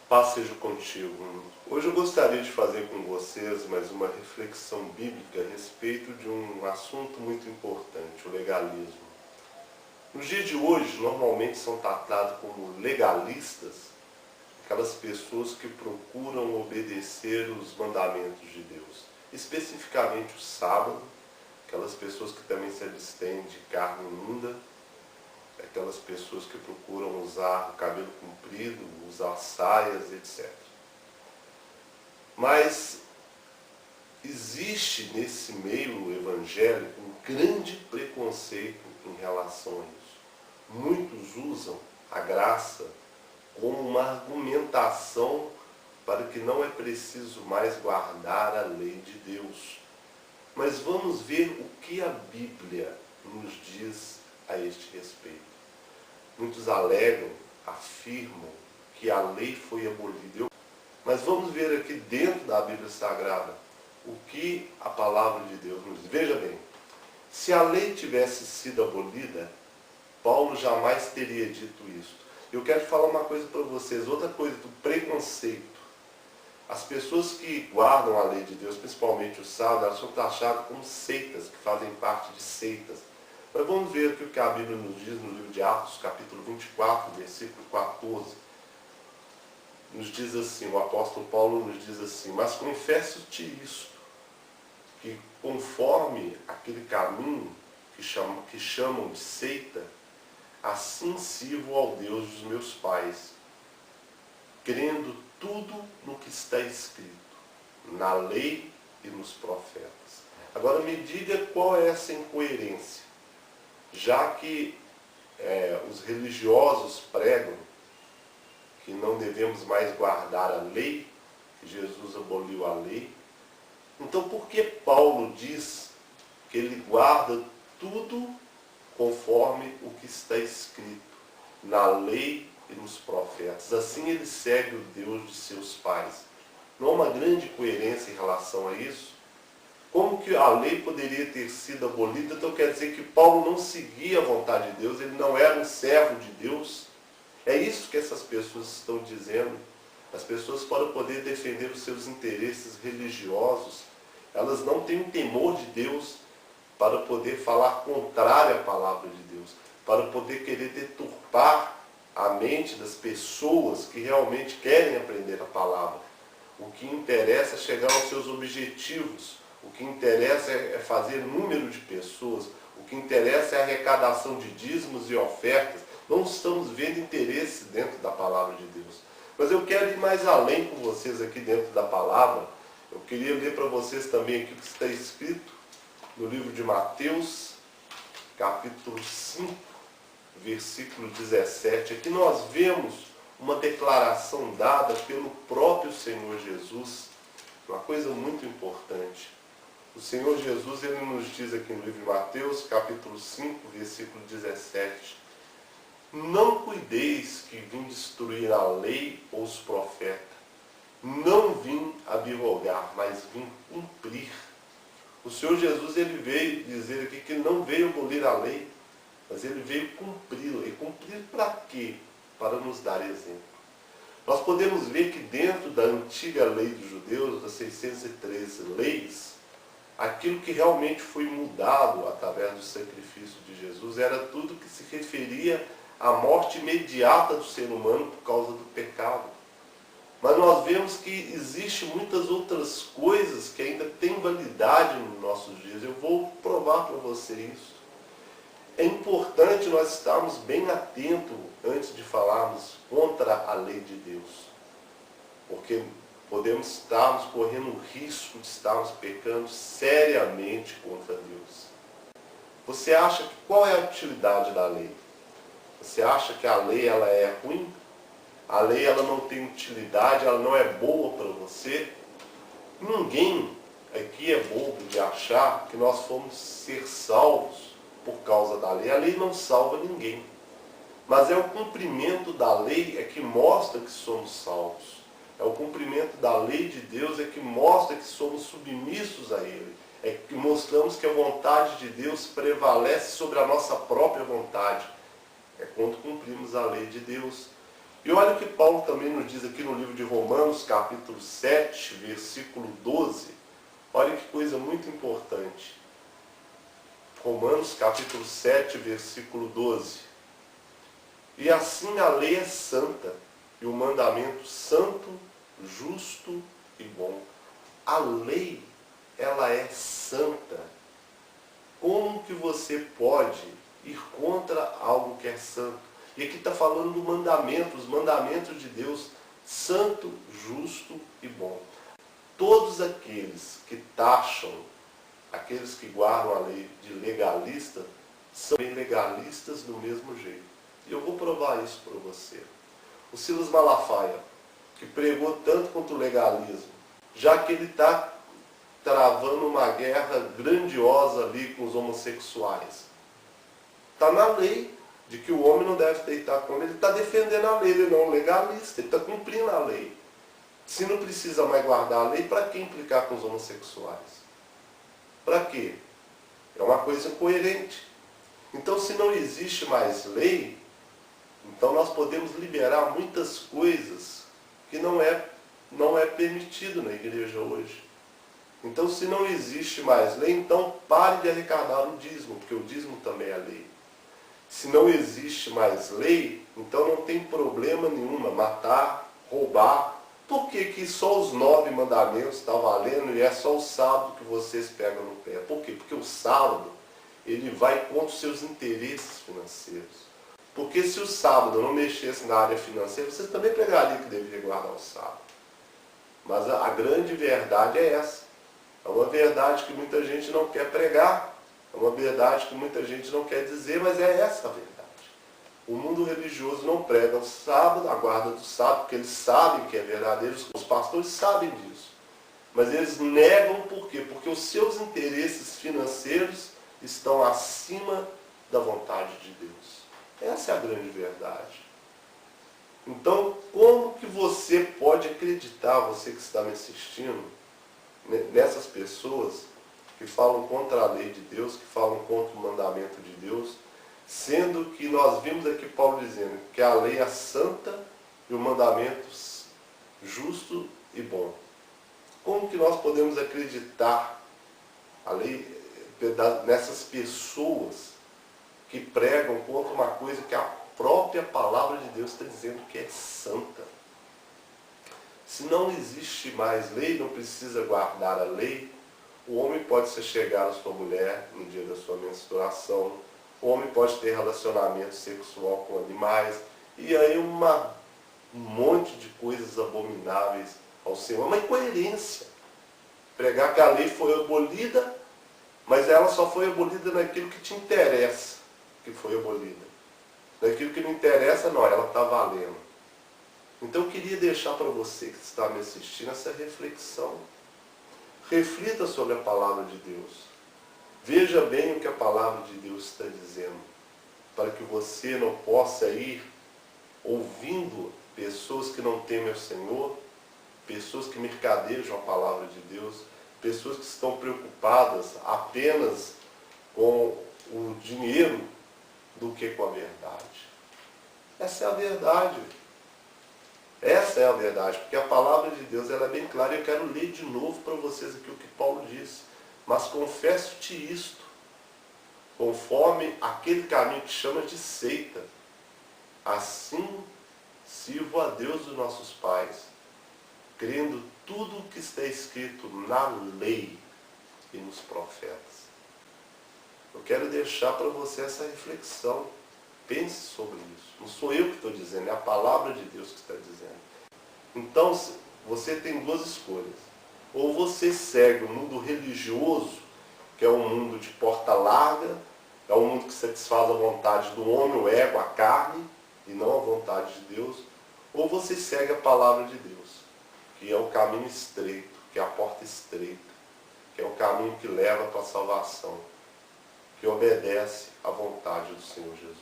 Paz seja contigo. Hoje eu gostaria de fazer com vocês mais uma reflexão bíblica a respeito de um assunto muito importante, o legalismo. Nos dias de hoje, normalmente são tratados como legalistas aquelas pessoas que procuram obedecer os mandamentos de Deus, especificamente o sábado, aquelas pessoas que também se abstêm de carne imunda, aquelas pessoas que procuram usar o cabelo comprido, usar saias, etc. Mas existe nesse meio evangélico um grande preconceito em relação a isso. Muitos usam a graça como uma argumentação para que não é preciso mais guardar a lei de Deus. Mas vamos ver o que a Bíblia nos diz a este respeito. Muitos alegam, afirmam que a lei foi abolida. Mas vamos ver aqui dentro da Bíblia Sagrada o que a palavra de Deus nos diz. Veja bem, se a lei tivesse sido abolida, Paulo jamais teria dito isso. Eu quero falar uma coisa para vocês, outra coisa do preconceito. As pessoas que guardam a lei de Deus, principalmente o sábado, elas são taxadas como seitas, que fazem parte de seitas. Mas vamos ver aqui o que a Bíblia nos diz no livro de Atos, capítulo 24, versículo 14. Nos diz assim, o apóstolo Paulo nos diz assim: mas confesso-te isto, que conforme aquele caminho que chamam de seita, assim sirvo ao Deus dos meus pais, crendo tudo no que está escrito, na lei e nos profetas. Agora me diga qual é essa incoerência, já que os religiosos pregam que não devemos mais guardar a lei, que Jesus aboliu a lei. Então por que Paulo diz que ele guarda tudo conforme o que está escrito na lei e nos profetas? Assim ele segue o Deus de seus pais. Não há uma grande coerência em relação a isso? Como que a lei poderia ter sido abolida? Então quer dizer que Paulo não seguia a vontade de Deus, ele não era um servo de Deus? É isso que essas pessoas estão dizendo. As pessoas, para poder defender os seus interesses religiosos, elas não têm um temor de Deus para poder falar contrário à palavra de Deus, para poder querer deturpar a mente das pessoas que realmente querem aprender a palavra. O que interessa é chegar aos seus objetivos, o que interessa é fazer número de pessoas, o que interessa é a arrecadação de dízimos e ofertas. Não estamos vendo interesse dentro da palavra de Deus. Mas eu quero ir mais além com vocês aqui dentro da palavra. Eu queria ler para vocês também aqui o que está escrito no livro de Mateus, capítulo 5, versículo 17. Aqui nós vemos uma declaração dada pelo próprio Senhor Jesus, uma coisa muito importante. O Senhor Jesus, ele nos diz aqui no livro de Mateus, capítulo 5, versículo 17. Não cuideis que vim destruir a lei ou os profetas. Não vim abrogar, mas vim cumprir. O Senhor Jesus, ele veio dizer aqui que não veio abolir a lei, mas ele veio cumpri-la. E cumprir para quê? Para nos dar exemplo. Nós podemos ver que dentro da antiga lei dos judeus, das 613 leis, aquilo que realmente foi mudado através do sacrifício de Jesus era tudo que se referia à morte imediata do ser humano por causa do pecado. Mas nós vemos que existem muitas outras coisas que ainda têm validade nos nossos dias. Eu vou provar para você isso. É importante nós estarmos bem atentos antes de falarmos contra a lei de Deus. Porque podemos estarmos correndo o risco de estarmos pecando seriamente contra Deus. Você acha que qual é a utilidade da lei? Você acha que a lei ela é ruim? A lei ela não tem utilidade, ela não é boa para você? Ninguém aqui é bobo de achar que nós fomos ser salvos por causa da lei. A lei não salva ninguém. Mas é o cumprimento da lei é que mostra que somos salvos. É o cumprimento da lei de Deus é que mostra que somos submissos a Ele. É que mostramos que a vontade de Deus prevalece sobre a nossa própria vontade. É quando cumprimos a lei de Deus. E olha o que Paulo também nos diz aqui no livro de Romanos, capítulo 7, versículo 12. Olha que coisa muito importante. Romanos, capítulo 7, versículo 12. E assim a lei é santa, e o mandamento santo, justo e bom. A lei, ela é santa. Como que você pode ir contra algo que é santo? E aqui está falando do mandamento, os mandamentos de Deus, santo, justo e bom. Todos aqueles que taxam, aqueles que guardam a lei de legalista, são legalistas do mesmo jeito. E eu vou provar isso para você. O Silas Malafaia, que pregou tanto contra o legalismo, já que ele está travando uma guerra grandiosa ali com os homossexuais. Está na lei de que o homem não deve deitar com ele está defendendo a lei, ele não é um legalista, ele está cumprindo a lei. Se não precisa mais guardar a lei, para que implicar com os homossexuais? Para quê? É uma coisa coerente. Então, se não existe mais lei, então nós podemos liberar muitas coisas que não é permitido na igreja hoje. Então, se não existe mais lei, então pare de arrecadar o dízimo, porque o dízimo também é lei. Se não existe mais lei, então não tem problema nenhuma matar, roubar. Por que que só os 9 mandamentos estão valendo e é só o sábado que vocês pegam no pé? Por quê? Porque o sábado, ele vai contra os seus interesses financeiros. Porque se o sábado não mexesse na área financeira, vocês também pegariam que deveria guardar o sábado. Mas a grande verdade é essa. É uma verdade que muita gente não quer pregar. É uma verdade que muita gente não quer dizer, mas é essa a verdade. O mundo religioso não prega o sábado, a guarda do sábado, porque eles sabem que é verdadeiro, os pastores sabem disso. Mas eles negam por quê? Porque os seus interesses financeiros estão acima da vontade de Deus. Essa é a grande verdade. Então, como que você pode acreditar, você que está me assistindo, nessas pessoas que falam contra a lei de Deus, que falam contra o mandamento de Deus, sendo que nós vimos aqui Paulo dizendo que a lei é santa e o mandamento justo e bom. Como que nós podemos acreditar a lei nessas pessoas que pregam contra uma coisa que a própria palavra de Deus está dizendo que é santa? Se não existe mais lei, não precisa guardar a lei, o homem pode se chegar à sua mulher no dia da sua menstruação, o homem pode ter relacionamento sexual com animais, e aí um monte de coisas abomináveis ao Senhor. Uma incoerência. Pregar que a lei foi abolida, mas ela só foi abolida naquilo que te interessa, que foi abolida. Naquilo que não interessa, não, ela está valendo. Então eu queria deixar para você que está me assistindo essa reflexão. Reflita sobre a palavra de Deus. Veja bem o que a palavra de Deus está dizendo, para que você não possa ir ouvindo pessoas que não temem ao Senhor, pessoas que mercadejam a palavra de Deus, pessoas que estão preocupadas apenas com o dinheiro do que com a verdade. Essa é a verdade. Essa é a verdade, porque a palavra de Deus ela é bem clara. Eu quero ler de novo para vocês aqui o que Paulo disse. Mas confesso-te isto, conforme aquele caminho que chama de seita, assim sirvo a Deus dos nossos pais, crendo tudo o que está escrito na lei e nos profetas. Eu quero deixar para você essa reflexão. Pense sobre isso. Não sou eu que estou dizendo, é a palavra de Deus que está dizendo. Então, você tem duas escolhas. Ou você segue o mundo religioso, que é um mundo de porta larga, é um mundo que satisfaz a vontade do homem, o ego, a carne, e não a vontade de Deus. Ou você segue a palavra de Deus, que é o caminho estreito, que é a porta estreita, que é o caminho que leva para a salvação, que obedece à vontade do Senhor Jesus.